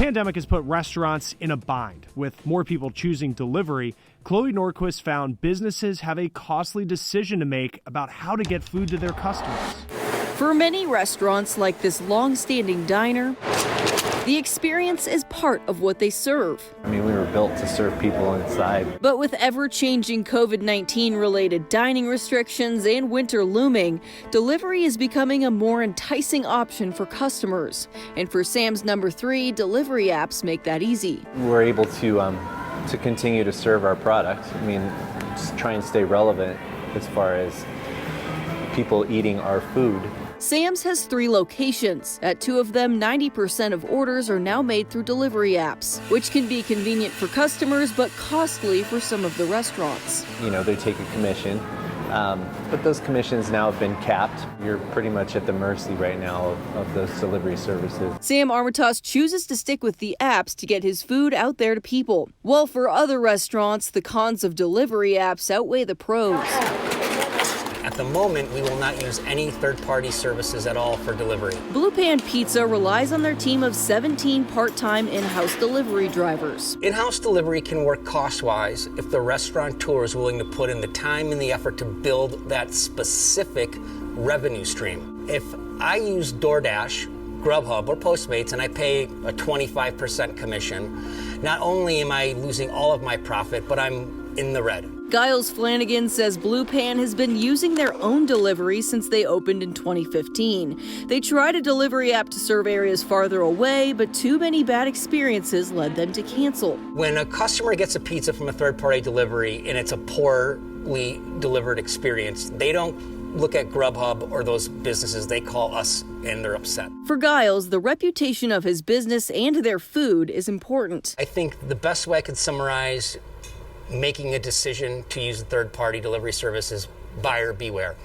pandemic has put restaurants in a bind. With more people choosing delivery, Chloe Nordquist found businesses have a costly decision to make about how to get food to their customers. For many restaurants like this long-standing diner, the experience is part of what they serve. I mean, we were built to serve people inside. But with ever-changing COVID-19 related dining restrictions and winter looming, delivery is becoming a more enticing option for customers. And for Sam's No. 3, delivery apps make that easy. We're able to continue to serve our product. I mean, just try and stay relevant as far as people eating our food. Sam's has 3 locations. At 2 of them, 90% of orders are now made through delivery apps, which can be convenient for customers but costly for some of the restaurants. You know, they take a commission, but those commissions now have been capped. You're pretty much at the mercy right now of those delivery services. Sam Armitage chooses to stick with the apps to get his food out there to people. While for other restaurants, the cons of delivery apps outweigh the pros. At the moment, we will not use any third-party services at all for delivery. Blue Pan Pizza relies on their team of 17 part-time in-house delivery drivers. In-house delivery can work cost-wise if the restaurateur is willing to put in the time and the effort to build that specific revenue stream. If I use DoorDash, Grubhub, or Postmates and I pay a 25% commission, not only am I losing all of my profit, but I'm in the red. Giles Flanagan says Blue Pan has been using their own delivery since they opened in 2015. They tried a delivery app to serve areas farther away, but too many bad experiences led them to cancel. When a customer gets a pizza from a third-party delivery and it's a poorly delivered experience, they don't look at Grubhub or those businesses. They call us and they're upset. For Giles, the reputation of his business and their food is important. I think the best way I could summarize making a decision to use a third-party delivery service is buyer beware.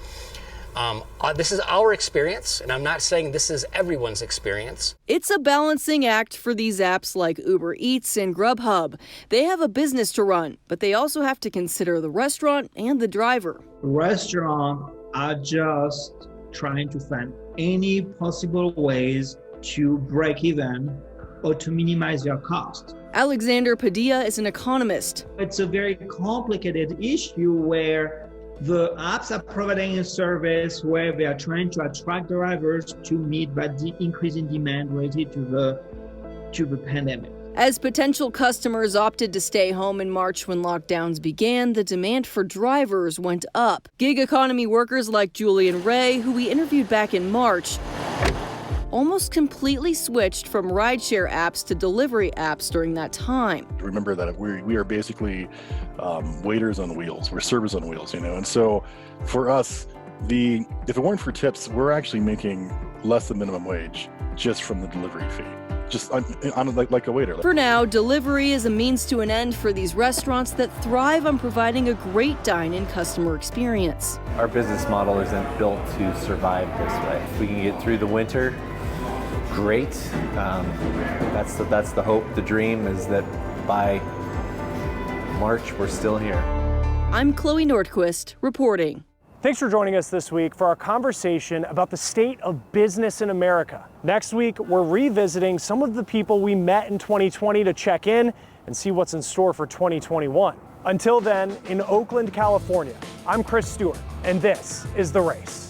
This is our experience, and I'm not saying this is everyone's experience. It's a balancing act for these apps like Uber Eats and Grubhub. They have a business to run, but they also have to consider the restaurant and the driver. Restaurants are just trying to find any possible ways to break even or to minimize their cost. Alexander Padilla is an economist. It's a very complicated issue where the apps are providing a service where they are trying to attract drivers to meet that increase in demand related to the pandemic. As potential customers opted to stay home in March when lockdowns began, the demand for drivers went up. Gig economy workers like Julian Ray, who we interviewed back in March, almost completely switched from rideshare apps to delivery apps during that time. Remember that we are basically waiters on wheels. We're servers on wheels, and so for us, if it weren't for tips, we're actually making less than minimum wage just from the delivery fee. Just on like a waiter. For now, delivery is a means to an end for these restaurants that thrive on providing a great dine-in customer experience. Our business model isn't built to survive this way. If we can get through the winter, great. That's the hope. The dream is that by March, we're still here. I'm Chloe Nordquist, reporting. Thanks for joining us this week for our conversation about the state of business in America. Next week, we're revisiting some of the people we met in 2020 to check in and see what's in store for 2021. Until then, in Oakland, California, I'm Chris Stewart, and this is The Race.